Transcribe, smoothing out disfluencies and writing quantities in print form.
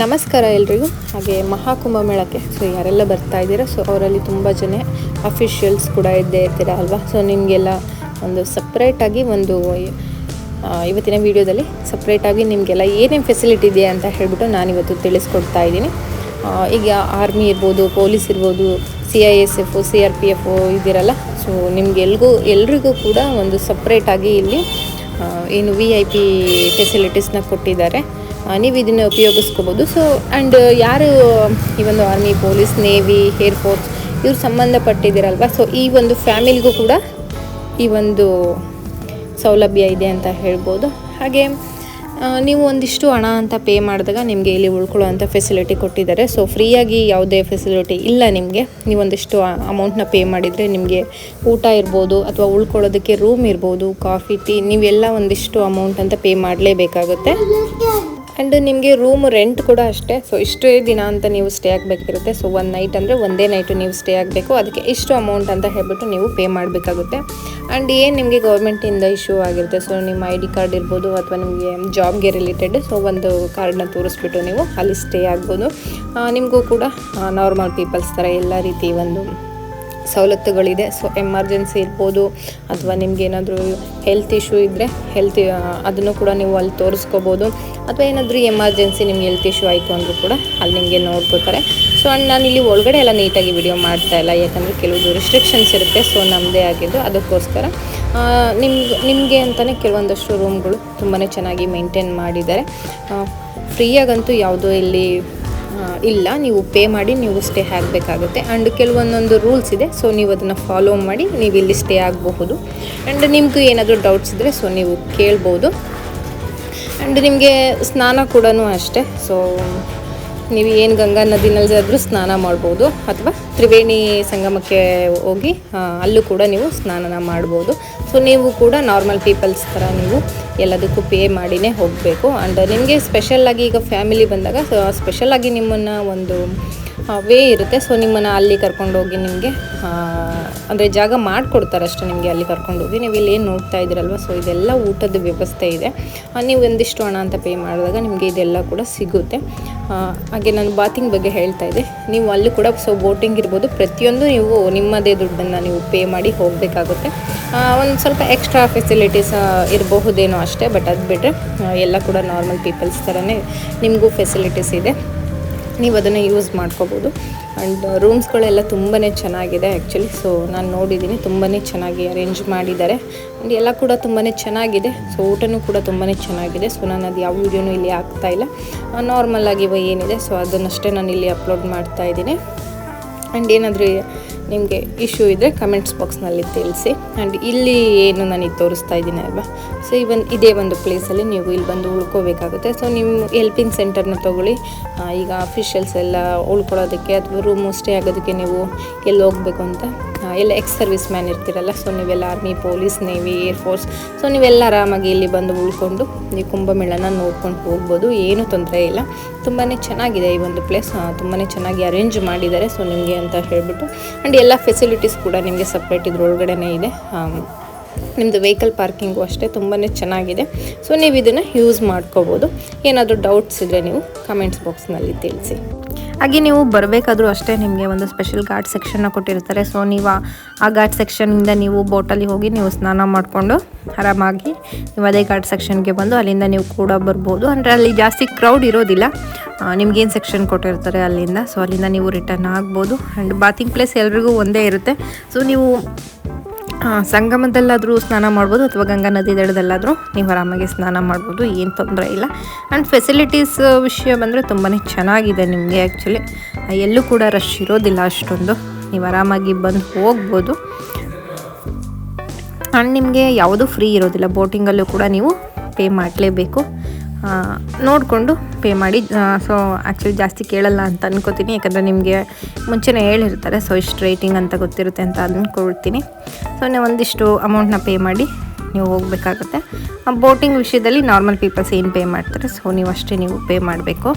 ನಮಸ್ಕಾರ ಎಲ್ರಿಗೂ. ಹಾಗೆ ಮಹಾಕುಂಭಮೇಳಕ್ಕೆ ಯಾರೆಲ್ಲ ಬರ್ತಾ ಇದ್ದೀರಾ, ಅವರಲ್ಲಿ ತುಂಬ ಜನ ಅಫಿಷಿಯಲ್ಸ್ ಕೂಡ ಇದ್ದೇ ಇರ್ತೀರ ಅಲ್ವಾ. ನಿಮಗೆಲ್ಲ ಒಂದು ಸಪ್ರೇಟಾಗಿ ಇವತ್ತಿನ ವಿಡಿಯೋದಲ್ಲಿ ಸಪ್ರೇಟಾಗಿ ನಿಮಗೆಲ್ಲ ಏನೇನು ಫೆಸಿಲಿಟಿ ಇದೆ ಅಂತ ಹೇಳ್ಬಿಟ್ಟು ನಾನಿವತ್ತು ತಿಳಿಸ್ಕೊಡ್ತಾ ಇದ್ದೀನಿ. ಈಗ ಆರ್ಮಿ ಇರ್ಬೋದು, ಪೊಲೀಸ್ ಇರ್ಬೋದು, CISF, CRPF ಇದಿರಲ್ಲ. ಎಲ್ರಿಗೂ ಕೂಡ ಒಂದು ಸಪ್ರೇಟಾಗಿ ಇಲ್ಲಿ ಏನು VIP ಫೆಸಿಲಿಟೀಸ್ನ ಕೊಟ್ಟಿದ್ದಾರೆ. ನೀವು ಇದನ್ನು ಉಪಯೋಗಿಸ್ಕೋಬೋದು. ಆ್ಯಂಡ್ ಯಾರು ಈ ಒಂದು ಆರ್ಮಿ, ಪೊಲೀಸ್, ನೇವಿ, ಏರ್ಫೋರ್ಸ್ ಇವ್ರು ಸಂಬಂಧಪಟ್ಟಿದ್ದೀರಲ್ವ, ಈ ಒಂದು ಫ್ಯಾಮಿಲಿಗೂ ಕೂಡ ಈ ಒಂದು ಸೌಲಭ್ಯ ಇದೆ ಅಂತ ಹೇಳ್ಬೋದು. ಹಾಗೆ ನೀವು ಒಂದಿಷ್ಟು ಹಣ ಅಂತ ಪೇ ಮಾಡಿದಾಗ ನಿಮಗೆ ಇಲ್ಲಿ ಉಳ್ಕೊಳ್ಳೋ ಅಂಥ ಫೆಸಿಲಿಟಿ ಕೊಟ್ಟಿದ್ದಾರೆ. ಫ್ರೀಯಾಗಿ ಯಾವುದೇ ಫೆಸಿಲಿಟಿ ಇಲ್ಲ ನಿಮಗೆ. ನೀವೊಂದಿಷ್ಟು ಅಮೌಂಟ್ನ ಪೇ ಮಾಡಿದರೆ ನಿಮಗೆ ಊಟ ಇರ್ಬೋದು, ಅಥವಾ ಉಳ್ಕೊಳ್ಳೋದಕ್ಕೆ ರೂಮ್ ಇರ್ಬೋದು, ಕಾಫಿ, ಟೀ, ನೀವೆಲ್ಲ ಒಂದಿಷ್ಟು ಅಮೌಂಟ್ ಅಂತ ಪೇ ಮಾಡಲೇಬೇಕಾಗುತ್ತೆ. ಆ್ಯಂಡ್ ನಿಮಗೆ ರೂಮ್ ರೆಂಟ್ ಕೂಡ ಅಷ್ಟೇ. ಇಷ್ಟೇ ದಿನ ಅಂತ ನೀವು ಸ್ಟೇ ಆಗಬೇಕಿರುತ್ತೆ. ಒಂದು ನೈಟ್ ಅಂದರೆ ಒಂದೇ ನೈಟು ನೀವು ಸ್ಟೇ ಆಗಬೇಕು. ಅದಕ್ಕೆ ಇಷ್ಟು ಅಮೌಂಟ್ ಅಂತ ಹೇಳ್ಬಿಟ್ಟು ನೀವು ಪೇ ಮಾಡಬೇಕಾಗುತ್ತೆ. ಆ್ಯಂಡ್ ಏನು ನಿಮಗೆ ಗೌರ್ಮೆಂಟಿಂದ ಇಶ್ಯೂ ಆಗಿರುತ್ತೆ, ನಿಮ್ಮ ID ಕಾರ್ಡ್ ಇರ್ಬೋದು, ಅಥವಾ ನಿಮಗೆ ಜಾಬ್ಗೆ ರಿಲೇಟೆಡ್ ಒಂದು ಕಾರ್ಡನ್ನ ತೋರಿಸ್ಬಿಟ್ಟು ನೀವು ಅಲ್ಲಿ ಸ್ಟೇ ಆಗ್ಬೋದು. ನಿಮಗೂ ಕೂಡ ನಾರ್ಮಲ್ ಪೀಪಲ್ಸ್ ಥರ ಎಲ್ಲ ರೀತಿ ಒಂದು ಸವಲತ್ತುಗಳಿದೆ. ಎಮರ್ಜೆನ್ಸಿ ಇರ್ಬೋದು, ಅಥವಾ ನಿಮ್ಗೇನಾದರೂ ಹೆಲ್ತ್ ಇಶ್ಯೂ ಇದ್ದರೆ ಅದನ್ನು ಕೂಡ ನೀವು ಅಲ್ಲಿ ತೋರಿಸ್ಕೋಬೋದು. ಅಥವಾ ಏನಾದರೂ ಎಮರ್ಜೆನ್ಸಿ ನಿಮ್ಗೆ ಹೆಲ್ತ್ ಇಶ್ಯೂ ಆಯಿತು ಅಂದರೂ ಕೂಡ ಅಲ್ಲಿ ನಿಮಗೆ ನೋಡ್ಕೋತಾರೆ. ಆ್ಯಂಡ್ ನಾನು ಇಲ್ಲಿ ಒಳಗಡೆ ಎಲ್ಲ ನೀಟಾಗಿ ವಿಡಿಯೋ ಮಾಡ್ತಾಯಿಲ್ಲ, ಯಾಕಂದರೆ ಕೆಲವೊಂದು ರಿಸ್ಟ್ರಿಕ್ಷನ್ಸ್ ಇರುತ್ತೆ. ನಮ್ಮದೇ ಆಗಿದ್ದು ಅದಕ್ಕೋಸ್ಕರ ನಿಮಗೆ ಅಂತಲೇ ಕೆಲವೊಂದಷ್ಟು ರೂಮ್ಗಳು ತುಂಬಾ ಚೆನ್ನಾಗಿ ಮೇಂಟೈನ್ ಮಾಡಿದ್ದಾರೆ. ಫ್ರೀಯಾಗಂತೂ ಯಾವುದೋ ಇಲ್ಲಿ ಇಲ್ಲ, ನೀವು ಪೇ ಮಾಡಿ ನೀವು ಸ್ಟೇ ಆಗಬೇಕಾಗುತ್ತೆ. ಆ್ಯಂಡ್ ಕೆಲವೊಂದೊಂದು ರೂಲ್ಸ್ ಇದೆ. ನೀವು ಅದನ್ನು ಫಾಲೋ ಮಾಡಿ ನೀವು ಇಲ್ಲಿ ಸ್ಟೇ ಆಗಬಹುದು. ಆ್ಯಂಡ್ ನಿಮಗೂ ಏನಾದರೂ ಡೌಟ್ಸ್ ಇದ್ದರೆ ನೀವು ಕೇಳ್ಬೋದು. ಆ್ಯಂಡ್ ನಿಮಗೆ ಸ್ನಾನ ಕೂಡ ಅಷ್ಟೇ. ನೀವು ಏನು ಗಂಗಾ ನದಿನಲ್ಲಾದರೂ ಸ್ನಾನ ಮಾಡ್ಬೋದು, ಅಥವಾ ತ್ರಿವೇಣಿ ಸಂಗಮಕ್ಕೆ ಹೋಗಿ ಅಲ್ಲೂ ಕೂಡ ನೀವು ಸ್ನಾನ ಮಾಡ್ಬೋದು. ನೀವು ಕೂಡ ನಾರ್ಮಲ್ ಪೀಪಲ್ಸ್ ಥರ ನೀವು ಎಲ್ಲದಕ್ಕೂ ಪೇ ಮಾಡಿನೇ ಹೋಗಬೇಕು. ಆ್ಯಂಡ್ ನಿಮಗೆ ಸ್ಪೆಷಲ್ಲಾಗಿ ಈಗ ಫ್ಯಾಮಿಲಿ ಬಂದಾಗ ಸ್ಪೆಷಲಾಗಿ ನಿಮ್ಮನ್ನು ಒಂದು ವೇ ಇರುತ್ತೆ. ನಿಮ್ಮನ್ನು ಅಲ್ಲಿ ಕರ್ಕೊಂಡೋಗಿ ನಿಮಗೆ ಅಂದರೆ ಜಾಗ ಮಾಡಿಕೊಡ್ತಾರೆ ಅಷ್ಟೇ. ನಿಮಗೆ ಅಲ್ಲಿ ಕರ್ಕೊಂಡೋಗಿ ನೀವು ಇಲ್ಲಿ ಏನು ನೋಡ್ತಾ ಇದ್ದೀರಲ್ವ, ಇದೆಲ್ಲ ಊಟದ ವ್ಯವಸ್ಥೆ ಇದೆ. ನೀವು ಒಂದಿಷ್ಟು ಹಣ ಅಂತ ಪೇ ಮಾಡಿದಾಗ ನಿಮಗೆ ಇದೆಲ್ಲ ಕೂಡ ಸಿಗುತ್ತೆ. ಹಾಗೆ ನಾನು ಬಾತಿಂಗ್ ಬಗ್ಗೆ ಹೇಳ್ತಾ ಇದ್ದೆ. ನೀವು ಅಲ್ಲಿ ಕೂಡ ಬೋಟಿಂಗ್ ಇರ್ಬೋದು, ಪ್ರತಿಯೊಂದು ನೀವು ನಿಮ್ಮದೇ ದುಡ್ಡನ್ನು ನೀವು ಪೇ ಮಾಡಿ ಹೋಗಬೇಕಾಗುತ್ತೆ. ಒಂದು ಸ್ವಲ್ಪ ಎಕ್ಸ್ಟ್ರಾ ಫೆಸಿಲಿಟೀಸ್ ಇರಬಹುದೇನೋ ಅಷ್ಟೇ, ಬಟ್ ಅದು ಬಿಟ್ಟರೆ ಎಲ್ಲ ಕೂಡ ನಾರ್ಮಲ್ ಪೀಪಲ್ಸ್ ಥರನೇ ನಿಮಗೂ ಫೆಸಿಲಿಟೀಸ್ ಇದೆ. ನೀವು ಅದನ್ನು ಯೂಸ್ ಮಾಡ್ಕೋಬೋದು. ಆ್ಯಂಡ್ ರೂಮ್ಸ್ಗಳೆಲ್ಲ ತುಂಬಾ ಚೆನ್ನಾಗಿದೆ ಆ್ಯಕ್ಚುಲಿ. ನಾನು ನೋಡಿದ್ದೀನಿ, ತುಂಬಾ ಚೆನ್ನಾಗಿ ಅರೇಂಜ್ ಮಾಡಿದ್ದಾರೆ. ಆ್ಯಂಡ್ ಎಲ್ಲ ಕೂಡ ತುಂಬಾ ಚೆನ್ನಾಗಿದೆ. ಊಟನೂ ಕೂಡ ತುಂಬಾ ಚೆನ್ನಾಗಿದೆ. ನಾನು ಅದು ಯಾವ ವೀಡಿಯೋನೂ ಇಲ್ಲಿ ಹಾಕ್ತಾಯಿಲ್ಲ, ನಾರ್ಮಲಾಗಿ ಏನಿದೆ ಅದನ್ನಷ್ಟೇ ನಾನು ಇಲ್ಲಿ ಅಪ್ಲೋಡ್ ಮಾಡ್ತಾಯಿದ್ದೀನಿ. ಆ್ಯಂಡ್ ಏನಾದರೂ ನಿಮಗೆ ಇಶ್ಯೂ ಇದ್ದರೆ ಕಮೆಂಟ್ಸ್ ಬಾಕ್ಸ್ನಲ್ಲಿ ತಿಳಿಸಿ. ಆ್ಯಂಡ್ ಇಲ್ಲಿ ಏನು ನಾನು ತೋರಿಸ್ತಾ ಇದ್ದೀನಿ ಅಲ್ವಾ, ಇದೇ ಒಂದು ಪ್ಲೇಸಲ್ಲಿ ನೀವು ಇಲ್ಲಿ ಬಂದು ಉಳ್ಕೋಬೇಕಾಗುತ್ತೆ. ನಿಮ್ಮ ಹೆಲ್ಪಿಂಗ್ ಸೆಂಟರ್ನ ತೊಗೊಳ್ಳಿ. ಈಗ ಅಫಿಷಿಯಲ್ಸ್ ಎಲ್ಲ ಉಳ್ಕೊಳ್ಳೋದಕ್ಕೆ ಅಥವಾ ರೂಮು ಸ್ಟೇ ಆಗೋದಕ್ಕೆ ನೀವು ಎಲ್ಲಿ ಹೋಗಬೇಕು ಅಂತ ಎಲ್ಲ ಸರ್ವಿಸ್ ಮ್ಯಾನ್ ಇರ್ತೀರಲ್ಲ, ನೀವೆಲ್ಲ ಆರ್ಮಿ, ಪೊಲೀಸ್, ನೇವಿ, ಏರ್ಫೋರ್ಸ್, ನೀವೆಲ್ಲ ಆರಾಮಾಗಿ ಇಲ್ಲಿ ಬಂದು ಉಳ್ಕೊಂಡು ನೀವು ಕುಂಭಮೇಳನ ನೋಡ್ಕೊಂಡು ಹೋಗ್ಬೋದು. ಏನೂ ತೊಂದರೆ ಇಲ್ಲ. ತುಂಬಾ ಚೆನ್ನಾಗಿದೆ ಈ ಒಂದು ಪ್ಲೇಸ್. ತುಂಬಾ ಚೆನ್ನಾಗಿ ಅರೇಂಜ್ ಮಾಡಿದ್ದಾರೆ ನಿಮಗೆ ಅಂತ ಹೇಳ್ಬಿಟ್ಟು. ಆ್ಯಂಡ್ ಎಲ್ಲ ಫೆಸಿಲಿಟೀಸ್ ಕೂಡ ನಿಮಗೆ ಸಪ್ರೇಟ್ ಇದ್ರೊಳಗಡೆ ಇದೆ. ನಿಮ್ಮದು ವೆಹಿಕಲ್ ಪಾರ್ಕಿಂಗು ಅಷ್ಟೇ ತುಂಬಾ ಚೆನ್ನಾಗಿದೆ. ನೀವು ಇದನ್ನು ಯೂಸ್ ಮಾಡ್ಕೋಬೋದು. ಏನಾದರೂ ಡೌಟ್ಸ್ ಇದ್ದರೆ ನೀವು ಕಮೆಂಟ್ಸ್ ಬಾಕ್ಸ್ನಲ್ಲಿ ತಿಳಿಸಿ. ಹಾಗೆ ನೀವು ಬರಬೇಕಾದ್ರೂ ಅಷ್ಟೇ, ನಿಮಗೆ ಒಂದು ಸ್ಪೆಷಲ್ ಘಾಟ್ ಸೆಕ್ಷನ್ನ ಕೊಟ್ಟಿರ್ತಾರೆ. ನೀವು ಆ ಘಾಟ್ ಸೆಕ್ಷನಿಂದ ನೀವು ಬೋಟಲ್ಲಿ ಹೋಗಿ ನೀವು ಸ್ನಾನ ಮಾಡಿಕೊಂಡು ಆರಾಮಾಗಿ ನೀವು ಅದೇ ಘಾಟ್ ಸೆಕ್ಷನ್ಗೆ ಬಂದು ಅಲ್ಲಿಂದ ನೀವು ಕೂಡ ಬರ್ಬೋದು. ಅಂದರೆ ಅಲ್ಲಿ ಜಾಸ್ತಿ ಕ್ರೌಡ್ ಇರೋದಿಲ್ಲ. ನಿಮ್ಗೇನು ಸೆಕ್ಷನ್ ಕೊಟ್ಟಿರ್ತಾರೆ ಅಲ್ಲಿಂದ ಅಲ್ಲಿಂದ ನೀವು ರಿಟರ್ನ್ ಆಗ್ಬೋದು. ಆ್ಯಂಡ್ ಬಾತಿಂಗ್ ಪ್ಲೇಸ್ ಎಲ್ರಿಗೂ ಒಂದೇ ಇರುತ್ತೆ. ನೀವು ಸಂಗಮದಲ್ಲಾದರೂ ಸ್ನಾನ ಮಾಡ್ಬೋದು, ಅಥವಾ ಗಂಗಾ ನದಿ ದಡದಲ್ಲಾದರೂ ನೀವು ಆರಾಮಾಗಿ ಸ್ನಾನ ಮಾಡ್ಬೋದು. ಏನು ತೊಂದರೆ ಇಲ್ಲ. ಆ್ಯಂಡ್ ಫೆಸಿಲಿಟೀಸ್ ವಿಷಯ ಬಂದರೆ ತುಂಬಾ ಚೆನ್ನಾಗಿದೆ ನಿಮಗೆ. ಆ್ಯಕ್ಚುಲಿ ಎಲ್ಲೂ ಕೂಡ ರಶ್ ಇರೋದಿಲ್ಲ ಅಷ್ಟೊಂದು. ನೀವು ಆರಾಮಾಗಿ ಬಂದು ಹೋಗ್ಬೋದು. ಆ್ಯಂಡ್ ನಿಮಗೆ ಯಾವುದೂ ಫ್ರೀ ಇರೋದಿಲ್ಲ. ಬೋಟಿಂಗಲ್ಲೂ ಕೂಡ ನೀವು ಪೇ ಮಾಡಲೇಬೇಕು. ನೋಡಿಕೊಂಡು ಪೇ ಮಾಡಿ. ಆ್ಯಕ್ಚುಲಿ ಜಾಸ್ತಿ ಕೇಳಲ್ಲ ಅಂತ ಅನ್ಕೋತೀನಿ, ಯಾಕಂದರೆ ನಿಮಗೆ ಮುಂಚೆನೇ ಹೇಳಿರ್ತಾರೆ. ಇಷ್ಟು ರೇಟಿಂಗ್ ಅಂತ ಗೊತ್ತಿರುತ್ತೆ ಅಂತ ಅಂದ್ಕೊಳ್ತೀನಿ. ನೀವು ಒಂದಿಷ್ಟು ಅಮೌಂಟ್ನ ಪೇ ಮಾಡಿ ನೀವು ಹೋಗಬೇಕಾಗುತ್ತೆ. ಬೋಟಿಂಗ್ ವಿಷಯದಲ್ಲಿ ನಾರ್ಮಲ್ ಪೀಪಲ್ಸ್ ಏನು ಪೇ ಮಾಡ್ತಾರೆ, ನೀವು ಅಷ್ಟೇ ನೀವು ಪೇ ಮಾಡಬೇಕು.